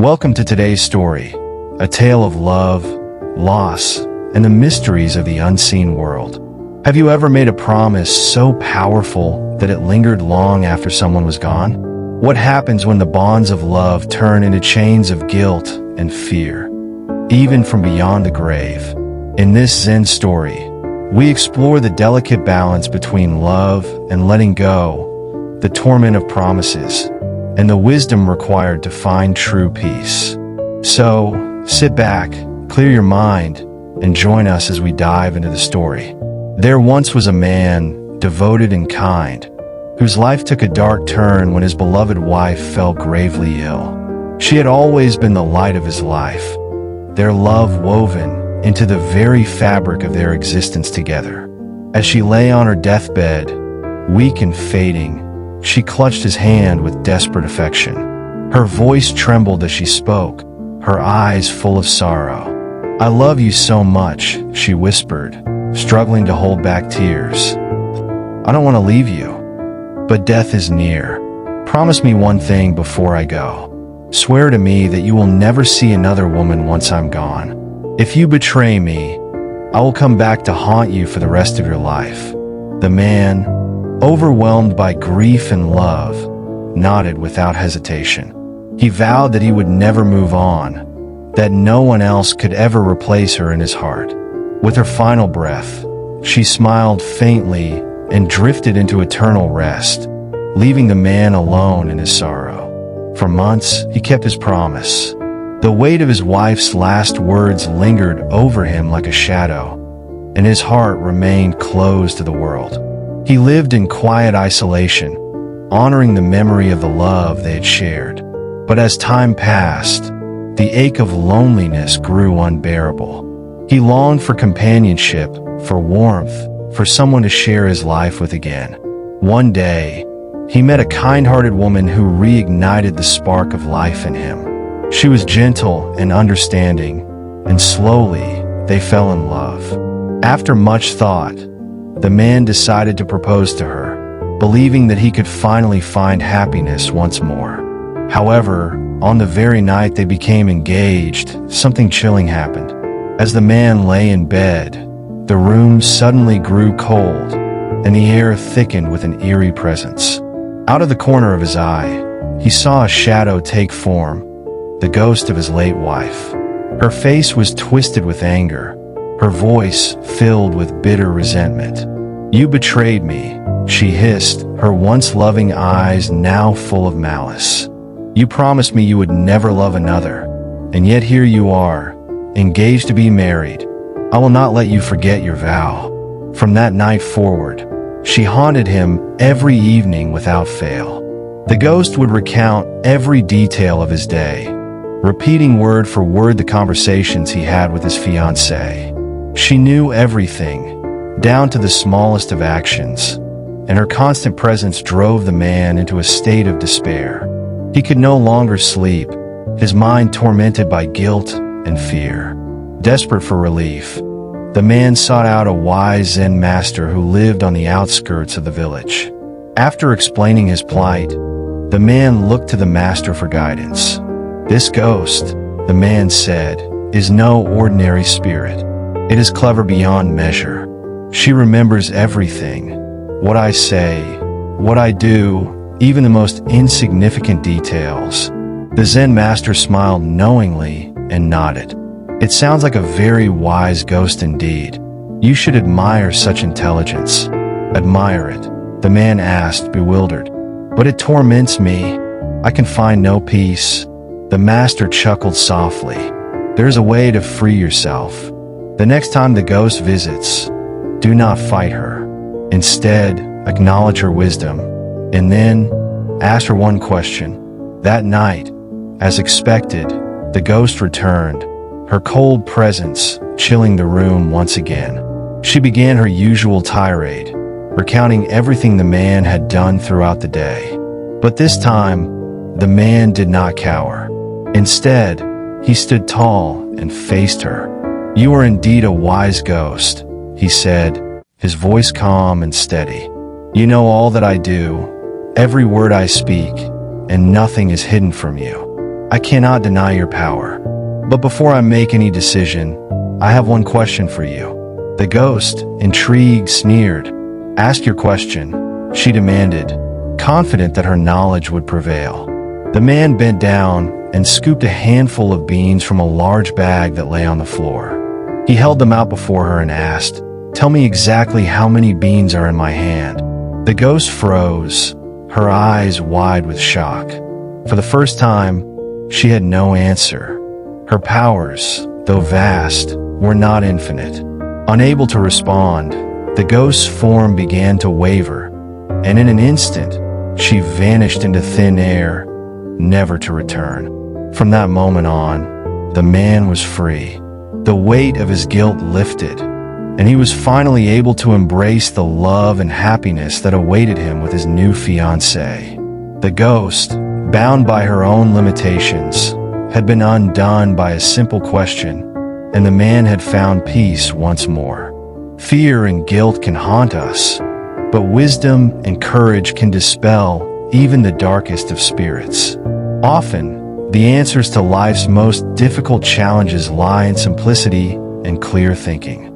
Welcome to today's story, a tale of love, loss, and the mysteries of the unseen world. Have you ever made a promise so powerful that it lingered long after someone was gone? What happens when the bonds of love turn into chains of guilt and fear, even from beyond the grave? In this Zen story, we explore the delicate balance between love and letting go, the torment of promises, and the wisdom required to find true peace. So, sit back, clear your mind, and join us as we dive into the story. There once was a man, devoted and kind, whose life took a dark turn when his beloved wife fell gravely ill. She had always been the light of his life, their love woven into the very fabric of their existence together. As she lay on her deathbed, weak and fading, she clutched his hand with desperate affection. Her voice trembled as she spoke, her eyes full of sorrow. "I love you so much," she whispered, struggling to hold back tears. "I don't want to leave you, but death is near. Promise me one thing before I go. Swear to me that you will never see another woman once I'm gone. If you betray me, I will come back to haunt you for the rest of your life." The man, overwhelmed by grief and love, nodded without hesitation. He vowed that he would never move on, that no one else could ever replace her in his heart. With her final breath, she smiled faintly and drifted into eternal rest, leaving the man alone in his sorrow. For months, he kept his promise. The weight of his wife's last words lingered over him like a shadow, and his heart remained closed to the world. He lived in quiet isolation, honoring the memory of the love they had shared. But as time passed, the ache of loneliness grew unbearable. He longed for companionship, for warmth, for someone to share his life with again. One day, he met a kind-hearted woman who reignited the spark of life in him. She was gentle and understanding, and slowly they fell in love. After much thought, the man decided to propose to her, believing that he could finally find happiness once more. However, on the very night they became engaged, something chilling happened. As the man lay in bed, the room suddenly grew cold, and the air thickened with an eerie presence. Out of the corner of his eye, he saw a shadow take form, the ghost of his late wife. Her face was twisted with anger, her voice filled with bitter resentment. "You betrayed me," she hissed, her once loving eyes now full of malice. "You promised me you would never love another, and yet here you are, engaged to be married. I will not let you forget your vow." From that night forward, she haunted him every evening without fail. The ghost would recount every detail of his day, repeating word for word the conversations he had with his fiancée. She knew everything, down to the smallest of actions, and her constant presence drove the man into a state of despair. He could no longer sleep, his mind tormented by guilt and fear. Desperate for relief, the man sought out a wise Zen master who lived on the outskirts of the village. After explaining his plight, the man looked to the master for guidance. "This ghost," the man said, "is no ordinary spirit. It is clever beyond measure. She remembers everything, what I say, what I do, even the most insignificant details." The Zen master smiled knowingly and nodded. "It sounds like a very wise ghost indeed. You should admire such intelligence." "Admire it?" the man asked, bewildered. "But it torments me. I can find no peace." The master chuckled softly. "There's a way to free yourself. The next time the ghost visits, do not fight her. Instead, acknowledge her wisdom, and then ask her one question." That night, as expected, the ghost returned, her cold presence chilling the room once again. She began her usual tirade, recounting everything the man had done throughout the day. But this time, the man did not cower. Instead, he stood tall and faced her. "You are indeed a wise ghost," he said, his voice calm and steady. "You know all that I do, every word I speak, and nothing is hidden from you. I cannot deny your power. But before I make any decision, I have one question for you." The ghost, intrigued, sneered. "Ask your question," she demanded, confident that her knowledge would prevail. The man bent down and scooped a handful of beans from a large bag that lay on the floor. He held them out before her and asked, "Tell me exactly how many beans are in my hand." The ghost froze, her eyes wide with shock. For the first time, she had no answer. Her powers, though vast, were not infinite. Unable to respond, the ghost's form began to waver, and in an instant, she vanished into thin air, never to return. From that moment on, the man was free. The weight of his guilt lifted, and he was finally able to embrace the love and happiness that awaited him with his new fiancée. The ghost, bound by her own limitations, had been undone by a simple question, and the man had found peace once more. Fear and guilt can haunt us, but wisdom and courage can dispel even the darkest of spirits. Often, the answers to life's most difficult challenges lie in simplicity and clear thinking.